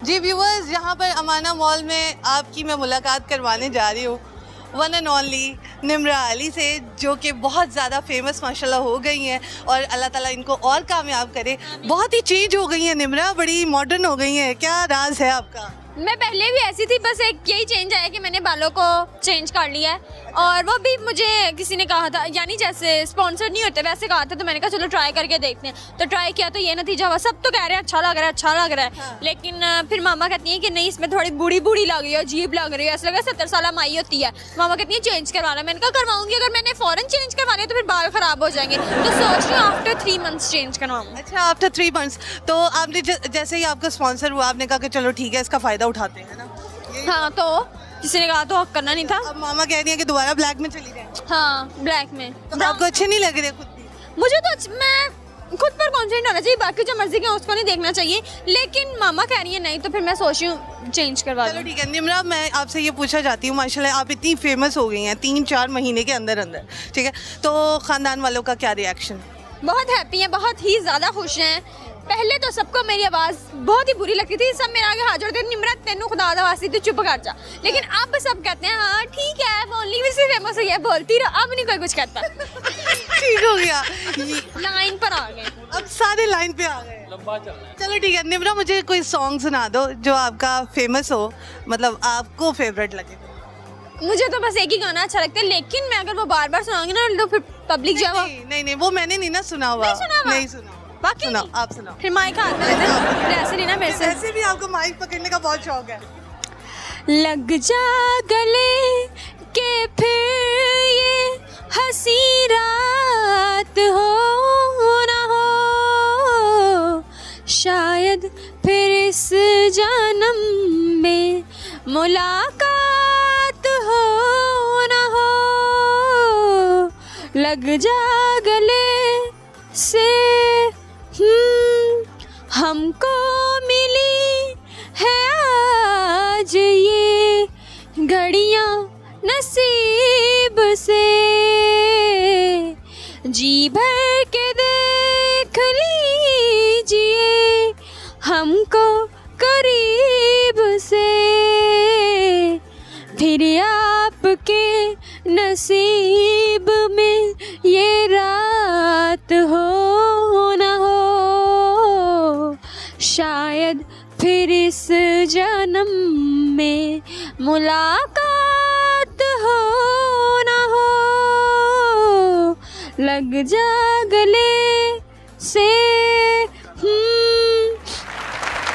जी viewers, यहाँ पर अमाना mall में आपकी मैं मुलाकात करवाने जा रही हूँ one and only Nimra Ali से, जो कि बहुत ज़्यादा फेमस माशाल्लाह हो गई हैं और अल्लाह ताला इनको और कामयाब करे। बहुत ही चेंज हो गई हैं निम्रा, बड़ी मॉडर्न हो गई हैं, क्या राज है आपका? मैं पहले भी ऐसी थी, बस एक यही चेंज आया कि मैंने बालों को चेंज कर लिया है। और वो भी मुझे किसी ने कहा था, यानी जैसे स्पॉन्सर नहीं होते वैसे कहा था, तो मैंने कहा चलो ट्राई करके देखते हैं। तो ट्राई किया तो ये नतीजा हुआ। सब तो कह रहे हैं अच्छा लग रहा है, अच्छा लग रहा है। हाँ। लेकिन फिर मामा कहती हैं कि नहीं, इसमें थोड़ी बूढ़ी बूढ़ी लग रही है, अजीब लग रही है, ऐसा लग रहा है 70 साल माई होती है। मामा कहती है चेंज करवाना। मैंने कहा करवाऊंगी, अगर मैंने फॉरन चेंज करवा लिया तो फिर बाल खराब हो जाएंगे, तो सोच रही हूँ आफ्टर 3 मंथ्स चेंज करवाऊँ। अच्छा, आफ्टर 3 मंथ्स। तो आपने जैसे ही आपका स्पॉन्सर हुआ, आपने कहा कि चलो ठीक है, इसका फ़ायदा उठाते हैं ना? हाँ, तो किसी ने कहा तो करना नहीं था। अब मामा कह रही है कि दोबारा ब्लैक में चली जाए। हाँ, ब्लैक में। तो आपको अच्छे नहीं लग रहे खुद भी? मुझे तो मैं खुद पर कॉन्फिडेंट होना चाहिए, बाकी जो मर्जी के उसको नहीं देखना चाहिए। लेकिन मामा कह रही है नहीं, तो फिर मैं सोच रही हूँ चेंज करवा चलो दूँ। ठीक है निम्रा, मैं आपसे ये पूछना चाहती हूँ, माशाल्लाह आप इतनी फेमस हो गई हैं 3-4 महीने के अंदर अंदर, ठीक है? तो ख़ानदान वालों का क्या रिएक्शन? बहुत हैप्पी हैं, बहुत ही ज़्यादा खुश हैं। पहले तो सबको मेरी आवाज़ बहुत ही बुरी लगती थी, सब मेरे आगे हाथ जोड़ते थे, निम्रा तेनू खुदा दा वास्ते तू चुप कर जा। लेकिन अब सब कहते हैं हाँ ठीक है, बोलनी भी से फेमस हुई है, बोलती रहो। अब नहीं कोई कुछ कहता। ठीक हो गया, लाइन पर आ गए। अब सारे लाइन पे आ गए। लंबा चल रहा है। चलो ठीक है निम्रा, मुझे कोई सॉन्ग सुना दो जो आपका फेमस हो, मतलब आपको फेवरेट लगे। मुझे तो बस एक ही गाना अच्छा लगता है, लेकिन मैं अगर वो बार बार सुनाऊंगी ना तो फिर पब्लिक जो है वो नहीं, वो मैंने नहीं ना सुना हुआ। नहीं सुना हुआ? नहीं सुना। बाकी सुनाओ, नहीं? आप सुनाओ। फिर माइक हाथ में लेते हैं। फिर ऐसे नहीं ना मेरे से। वैसे भी आपको माइक पकड़ने का बहुत शौक है। लग जा गले के फिर ये हंसी रात हो ना हो, शायद फिर इस जन्म में मुलाकात हो ना हो। लग जा गले से हमको मिली है आज ये घड़ियां नसीब से, जी भर के देख लीजिए हमको करीब से, फिर आपके नसीब में ये रात हो ना हो, शायद फिर इस जन्म में मुलाकात हो ना हो। लग जा गले से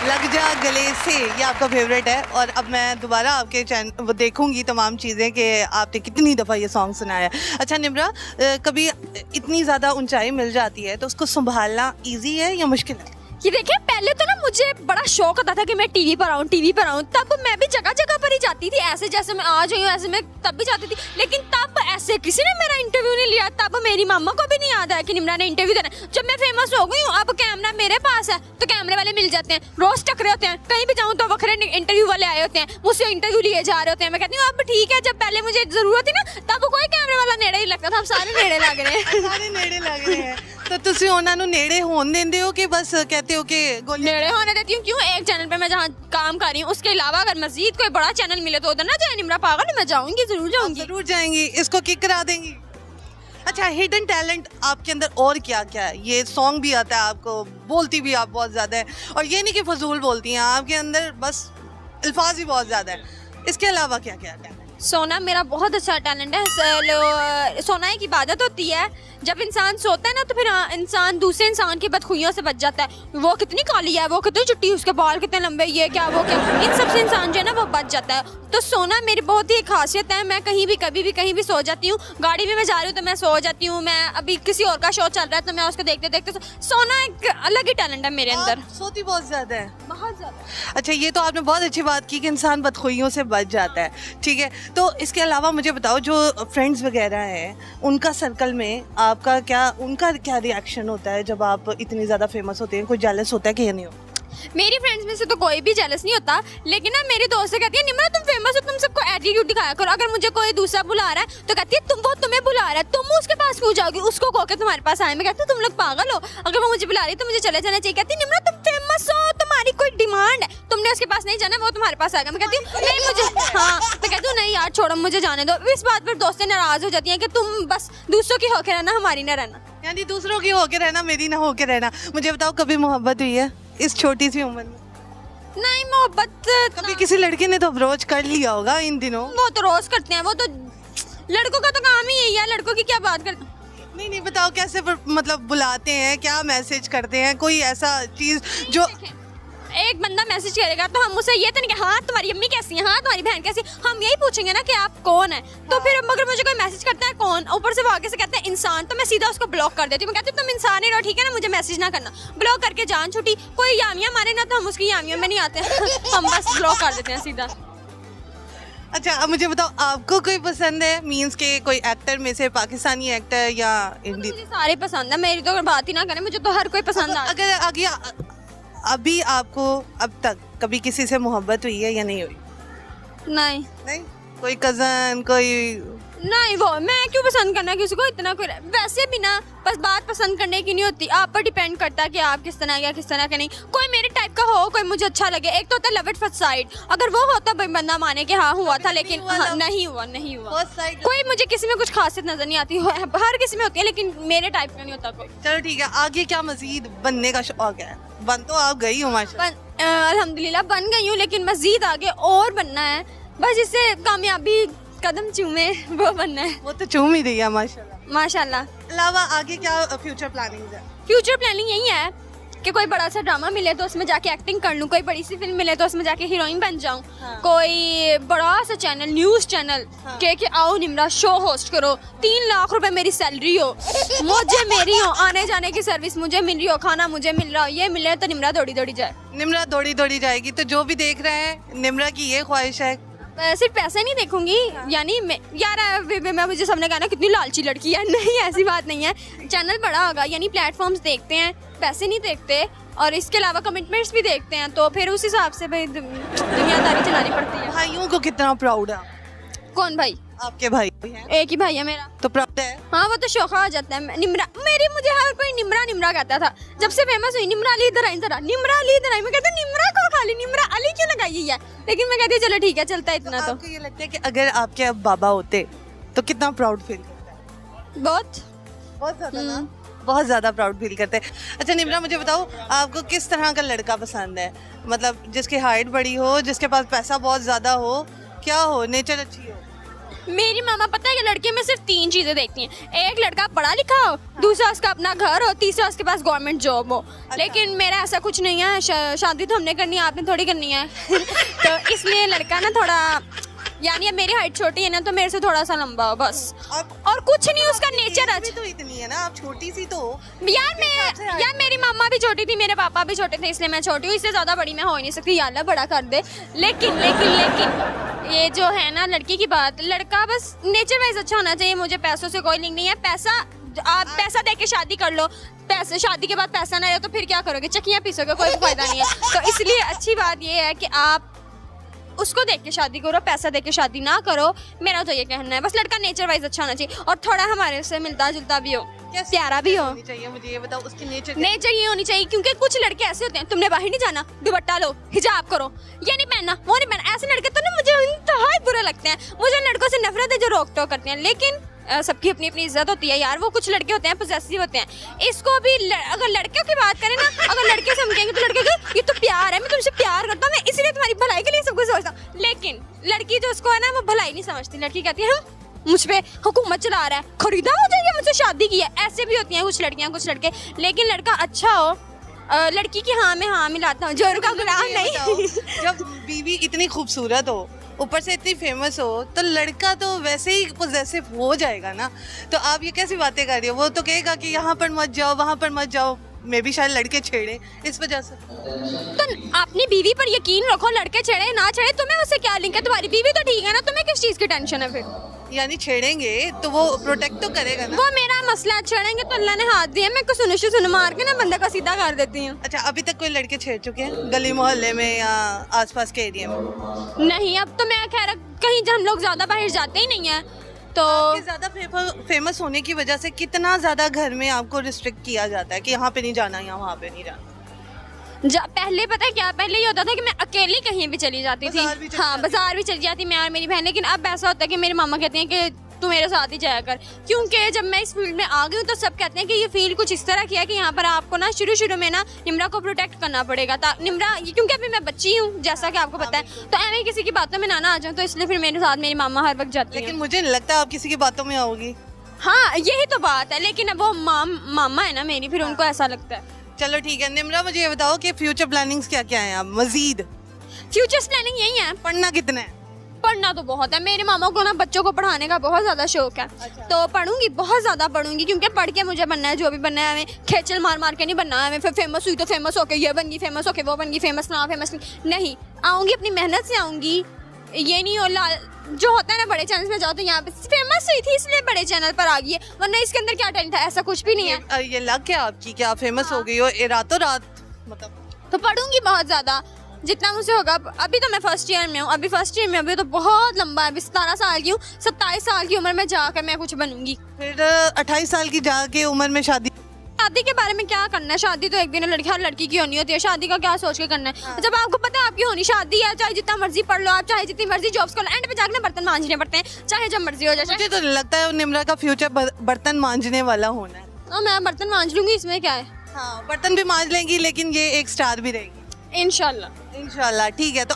लग जा गले से, ये आपका फेवरेट है। और अब मैं दोबारा आपके चैनल वो देखूंगी तमाम चीज़ें कि आपने कितनी दफ़ा ये सॉन्ग सुनाया है। अच्छा निम्रा, कभी इतनी ज़्यादा ऊंचाई मिल जाती है तो उसको संभालना इजी है या मुश्किल है? ये देखिए, पहले तो ना मुझे बड़ा शौक होता था कि मैं टीवी पर आऊँ, तब मैं भी जगह जगह पर ही जाती थी, ऐसे जैसे मैं आज आई हूँ ऐसे मैं तब भी जाती थी। लेकिन तब ऐसे किसी ने मेरा इंटरव्यू नहीं लिया, तब मेरी मामा को भी नहीं याद है कि निम्रा ने इंटरव्यू देना है। जब मैं फेमस हो गई हूँ, अब कैमरा मेरे पास है तो कैमरे वाले मिल जाते हैं, रोज टकरे होते हैं, कहीं भी जाऊँ तो वखरे इंटरव्यू वाले आए होते हैं, मुझसे इंटरव्यू लिए जा रहे होते हैं। मैं कहती हूँ अब ठीक है, जब पहले मुझे जरूरत थी ना तब कोई कैमरे वाला नेड़े ही लगता था, अब सारे नेड़े लग रहे हैं। सारे नेड़े लग रहे हैं। तो ਤੁਸੀਂ ਉਹਨਾਂ ਨੂੰ ਨੇੜੇ ਹੋਣ ਦਿੰਦੇ ਹੋ कि बस कहते हो कि गोली? नेड़े होने देती हूँ। क्यों? एक चैनल पे मैं जहाँ काम कर रही हूँ, उसके अलावा अगर मजीद कोई बड़ा चैनल मिले तो उधर ना जाए निम्रा पागल, मैं जाऊंगी, जरूर जाऊंगी। जरूर जाएंगी, इसको किक करा देंगी। अच्छा, हिडन टैलेंट आपके अंदर और क्या क्या है? ये सॉन्ग भी आता है आपको, बोलती भी आप बहुत ज़्यादा है, और ये नहीं कि फजूल बोलती हैं, आपके अंदर बस अल्फाज ही बहुत ज़्यादा है। इसके अलावा क्या क्या है? सोना मेरा बहुत अच्छा टैलेंट है। सोना एक इबादत होती है। जब इंसान सोता है ना तो फिर इंसान दूसरे इंसान की बदखुइयों से बच जाता है। वो कितनी काली है, वो कितनी चिट्टी, उसके बाल कितने लंबे, ये क्या वो क्या, इन सब से इंसान जो है ना वो बच जाता है। तो सोना मेरी बहुत ही खासियत है। मैं कहीं भी कभी भी कहीं भी सो जाती हूँ, गाड़ी में मैं जा रही हूँ तो मैं सो जाती हूँ, मैं अभी किसी और का शो चल रहा है तो मैं उसको देखते देखते सोना एक अलग ही टैलेंट है मेरे अंदर। सोती बहुत ज़्यादा है? बहुत ज़्यादा। अच्छा, ये तो आपने बहुत अच्छी बात की कि इंसान बदखुइयों से बच जाता है, ठीक है। तो इसके अलावा मुझे बताओ, जो फ्रेंड्स वगैरह हैं उनका सर्कल में आपका क्या, उनका क्या रिएक्शन होता है जब आप इतनी ज़्यादा फेमस होते हैं? कोई जेलस होता है कि नहीं हो? मेरी फ्रेंड्स में से तो कोई भी जेलस नहीं होता, लेकिन ना मेरी दोस्त कहती है निम्रा तुम फेमस हो, तुम सबको एटीट्यूड दिखाया करो। अगर मुझे कोई दूसरा बुला रहा है तो कहती है वो तुम्हें बुला रहा है, तुम उसके पास क्यों जाओगी, उसको कहो कि तुम्हारे पास आए। मैं कहती हूँ तुम लोग पागल हो, अगर वो मुझे बुला रही है तो मुझे चले जाना चाहिए। कहती है निम्रा तुम फेमस हो, तुम्हारी कोई डिमांड है, तुमने उसके पास नहीं जाना, वो तुम्हारे पास आएगा। मैं कहती हूँ नहीं मुझे, हाँ मैं कहती हूँ नहीं यार छोड़ो मुझे जाने दो। इस बात पर दोस्तें नाराज हो जाती हैं कि तुम बस दूसरों की होके रहना, हमारी ना रहना। यानी दूसरों की होके रहना, मेरी ना होके रहना। मुझे बताओ कभी मोहब्बत हुई है इस छोटी सी उम्र में? नहीं मोहब्बत कभी किसी लड़के ने तो अप्रोच कर लिया होगा इन दिनों? वो तो रोज करते हैं, वो तो लड़कों का तो काम ही यही है, लड़कों की क्या बात करते। नहीं बताओ कैसे मतलब बुलाते हैं, क्या मैसेज करते हैं, कोई ऐसा चीज जो एक बंदा मैसेज करेगा तो हम उसे ये तो नहीं कि हाँ तुम्हारी अम्मी कैसी है, हाँ तुम्हारी बहन कैसी, हम यही पूछेंगे ना कि आप कौन है। तो फिर अगर मुझे कोई मैसेज करता है कौन, ऊपर से वो आगे से कहता है इंसान, तो मैं सीधा उसको ब्लॉक कर देती हूँ। मैं कहती हूँ तुम इंसान ही रहो ठीक है ना, मुझे मैसेज ना करना। ब्लॉक करके जान छुट्टी। कोई यामियाँ मारे ना तो हम उसकी यामियों में नहीं आते हम बस ब्लॉक कर देते हैं सीधा। अच्छा अब मुझे बताओ आपको कोई पसंद है, मीन्स के कोई एक्टर में से, पाकिस्तानी एक्टर या हिंदी? मुझे सारे पसंद है, मेरी तो बात ही ना करें, मुझे तो हर कोई पसंद है। अगर आगे अभी आपको अब तक कभी किसी से मोहब्बत हुई है या नहीं हुई? नहीं नहीं, कोई कजन कोई? नहीं वो मैं क्यों पसंद करना किसी को, इतना कोई वैसे भी ना बस बात पसंद करने की नहीं होती, आप पर डिपेंड करता है कि आप किस तरह या किस तरह का नहीं। कोई मेरे टाइप का हो, कोई मुझे अच्छा लगे, एक तो होता है लव एट फर्स्ट साइट, अगर वो होता बंदा माने कि हाँ हुआ था, लेकिन हाँ, नहीं हुआ। कोई मुझे किसी में कुछ खासियत नजर नहीं आती, हर किसी में होती है लेकिन मेरे टाइप का नहीं होता कोई। चलो ठीक है, आगे क्या मजीद बनने का शौक है? बन तो आप गई हो माशाल्लाह। अल्हम्दुलिल्लाह बन गई हूँ, लेकिन मजीद आगे और बनना है, बस जिससे कामयाबी कदम चूमे वो बनना है। वो तो चूम ही रही है माशाल्लाह। माशाल्लाह। अलावा आगे क्या फ्यूचर प्लानिंग है? फ्यूचर प्लानिंग यही है कि कोई बड़ा सा ड्रामा मिले तो उसमें जाके एक्टिंग कर लूँ, कोई बड़ी सी फिल्म मिले तो उसमें जाके हीरोइन बन जाऊँ। हाँ। कोई बड़ा सा चैनल, न्यूज़ चैनल हाँ। के आओ निम्रा शो होस्ट करो, 3 लाख रुपए मेरी सैलरी हो, मुझे मेरी हो, आने जाने की सर्विस मुझे मिल रही हो, खाना मुझे मिल रहा हो, ये मिले तो निम्रा दौड़ी दौड़ी जाए। निम्रा दौड़ी दौड़ी जाएगी, तो जो भी देख रहे हैं निम्रा की ये ख्वाहिश है? सिर्फ पैसे नहीं देखूंगी। हाँ। यानी मैं मुझे सबने कहा ना कितनी लालची लड़की है, नहीं ऐसी बात नहीं है। चैनल बड़ा होगा, यानी प्लेटफॉर्म्स देखते हैं, पैसे नहीं देखते, और इसके अलावा कमिटमेंट्स भी देखते हैं, तो फिर उस हिसाब से भाई दुनियादारी चलानी पड़ती है। भाइयों को कितना प्राउड है? कौन भाई? आपके भाई हैं? एक ही भाई है मेरा। तो प्राउड है? हाँ वो तो शौक आ जाता है। निम्रा मुझे हर कोई निम्रा कहता था, जब से फेमस हुई निम्रा अली इधर आई, निम्रा अली इधर आई, मैं कहती निम्रा को खाली निम्रा अली क्यों लगाई है, लेकिन मैं कहती चलो ठीक है चलता है इतना। तो आपको ये लगता है कि अगर आपके अब बाबा होते तो कितना प्राउड फील करता है? बहुत ज्यादा ना, बहुत ज्यादा प्राउड फील करते हैं। अच्छा निम्रा मुझे बताओ आपको किस तरह का लड़का पसंद है, मतलब जिसकी हाइट बड़ी हो, जिसके पास पैसा बहुत ज्यादा हो, क्या हो, नेचर अच्छी हो? मेरी मामा पता है कि लड़के में सिर्फ 3 चीजें देखती हैं, एक लड़का पढ़ा लिखा हो, दूसरा उसका अपना घर हो, तीसरा उसके पास गवर्नमेंट जॉब हो। अच्छा। लेकिन मेरा ऐसा कुछ नहीं है, शादी तो हमने करनी है, आपने थोड़ी करनी है तो इसलिए लड़का ना थोड़ा, यानी अब मेरी हाइट छोटी है ना तो मेरे से थोड़ा सा लंबा हो बस, और कुछ नहीं, उसका नेचर अच्छा। तो इतनी है ना, आप छोटी सी तो यार मेरी मम्मा भी छोटी थी, मेरे पापा भी छोटे थे, इसलिए मैं छोटी हूँ, इससे ज्यादा बड़ी मैं हो ही नहीं सकती, या अल्लाह बड़ा कर दे। लेकिन ये जो है ना लड़की की बात, लड़का बस नेचर वाइज अच्छा होना चाहिए, मुझे पैसों से कोई लिंक नहीं है। आप पैसा दे के शादी कर लो, पैसे शादी के बाद पैसा ना रहे तो फिर क्या करोगे, चक्कियाँ पीसोगे, कोई फायदा नहीं है। तो इसलिए अच्छी बात ये है कि आप उसको देख के शादी करो, पैसा दे के शादी ना करो, मेरा तो ये कहना है। बस लड़का नेचर वाइज अच्छा होना चाहिए और थोड़ा हमारे से मिलता जुलता भी हो, प्यारा भी हो। मुझे ये बताओ उसकी नेचर ये होनी चाहिए, क्योंकि कुछ लड़के ऐसे होते हैं, तुमने बाहर नहीं जाना, दुपट्टा लो, हिजाब करो, ये नहीं पहनना, वो नहीं पहनना, ऐसे लड़के तो ना मुझे इंतहाई बुरे लगते हैं। मुझे लड़कों से नफरत है जो रोक टोक करते हैं, लेकिन सबकी अपनी अपनी इज्जत होती है यार। वो कुछ लड़के होते हैं पॉसेसिव होते हैं, इसको भी अगर लड़कियों की बात करें ना, अगर लड़के से हम कहेंगे तो लड़के ये तो प्यार है, मैं तुमसे प्यार करता हूँ, मैं इसीलिए तुम्हारी भलाई के लिए सब कुछ सोचता हूँ। लेकिन लड़की जो उसको है ना वो भलाई नहीं समझती, लड़की कहती है मुझ पे हुकूमत चला रहा है, खरीदा मुझे या मुझसे शादी की है। ऐसे भी होती हैं कुछ लड़कियां कुछ लड़के, लेकिन लड़का अच्छा हो, लड़की की हाँ में हाँ मिलाता हूँ, जोर का गुलाम नहीं। जब बीवी इतनी खूबसूरत हो, ऊपर से इतनी फेमस हो, तो लड़का तो वैसे ही पॉसेसिव हो जाएगा ना। तो आप ये कैसी बातें कर रही हो, वो तो कहेगा कि यहाँ पर मत जाओ, वहाँ पर मत जाओ। मे भी शायद लड़के छेड़े इस वजह से। तो अपनी बीवी पर यकीन रखो, लड़के छेड़े ना छेड़े तुम्हें उससे क्या लिंक है, तुम्हारी बीवी तो ठीक है ना, तुम्हें किस चीज़ की टेंशन है फिर? यानी छेड़ेंगे तो वो प्रोटेक्ट तो करेगा ना। वो मेरा मसला है, छेड़ेंगे तो अल्लाह ने हाथ दिया, मैं कुछ सुन मार के ना बंदे को सीधा कर देती हूँ। अच्छा, अभी तक कोई लड़के छेड़ चुके हैं गली मोहल्ले में या आसपास के एरिया में? नहीं, अब तो मैं खैर कहीं हम लोग ज्यादा बाहर जाते ही नहीं है तो कि ज्यादा फेमस होने की वजह से कितना ज्यादा घर में आपको रिस्ट्रिक्ट किया जाता है कि यहाँ पे नहीं जाना या वहाँ पे नहीं जाना? पहले पता है क्या, पहले ये होता था कि मैं अकेली कहीं भी चली जाती थी, हाँ बाजार भी चली जाती मैं और मेरी बहन। लेकिन अब ऐसा होता है कि मेरी मामा कहती हैं कि तू मेरे साथ ही जाया कर, क्योंकि जब मैं इस फील्ड में आ गई हूँ तो सब कहते हैं कि ये फील्ड कुछ इस तरह किया है कि यहाँ पर आपको ना शुरू में ना निम्रा को प्रोटेक्ट करना पड़ेगा। निम्रा क्योंकि अभी मैं बच्ची हूँ जैसा कि आपको पता है, तो ऐसे किसी की बातों में ना आ जाऊँ, तो इसलिए फिर मेरे साथ मेरी मामा हर वक्त जाती है। लेकिन मुझे नहीं लगता आप किसी की बातों में आओगी। हाँ यही तो बात है, लेकिन अब वो मामा है ना मेरी, फिर उनको ऐसा लगता है। चलो ठीक है निम्रा, मुझे ये बताओ कि फ्यूचर प्लानिंग्स क्या क्या है आप मजीद? फ्यूचर प्लानिंग यही है। पढ़ना कितना है? पढ़ना तो बहुत है, मेरे मामा को ना बच्चों को पढ़ाने का बहुत ज़्यादा शौक है। अच्छा। तो पढ़ूंगी, बहुत ज़्यादा पढ़ूंगी, क्योंकि पढ़ के मुझे बनना है, जो भी बनना है हमें खेचल मार के नहीं बनना है हमें। फिर फेमस हुई तो फेमस होके ये बन गई, फेमस होके वो बन गई, फेमस ना फेमस नहीं, आऊँगी अपनी मेहनत से आऊँगी। ये नहीं हो जो होता है ना बड़े चैनल में जाओ तो यहाँ पे फेमस हुई थी इसलिए बड़े चैनल पर आ गई है, वरना इसके अंदर क्या टैलेंट था, ऐसा कुछ भी नहीं है। ये लग क्या आपकी क्या फेमस हो गई हो रातों रात? मतलब तो पढ़ूंगी बहुत ज़्यादा, जितना मुझसे होगा। अभी तो मैं फर्स्ट ईयर में हूँ, अभी तो बहुत लंबा है, अभी 17 साल की हूँ, 27 साल की उम्र में जाकर मैं कुछ बनूंगी। फिर 28 साल की जाके उम्र में शादी के बारे में क्या करना है? शादी तो एक दिन हर लड़की की होनी होती है, शादी का क्या सोच के करना है? हाँ। जब आपको पता है आपकी होनी शादी है, चाहे जितना मर्जी पढ़ लो आप, चाहे जितनी मर्जी जॉब्स कर लो, एंड पे जाकर बर्तन मांजने पड़ते हैं, चाहे जब मर्जी हो जाए। मुझे तो लगता है निम्रा का फ्यूचर बर्तन मांजने वाला होना है। मैं बर्तन मांज लूंगी, इसमें क्या है। हाँ, बर्तन भी मांज लेंगी, लेकिन ये एक स्टार भी रहेगी इंशाल्लाह। इंशाल्लाह। ठीक है, तो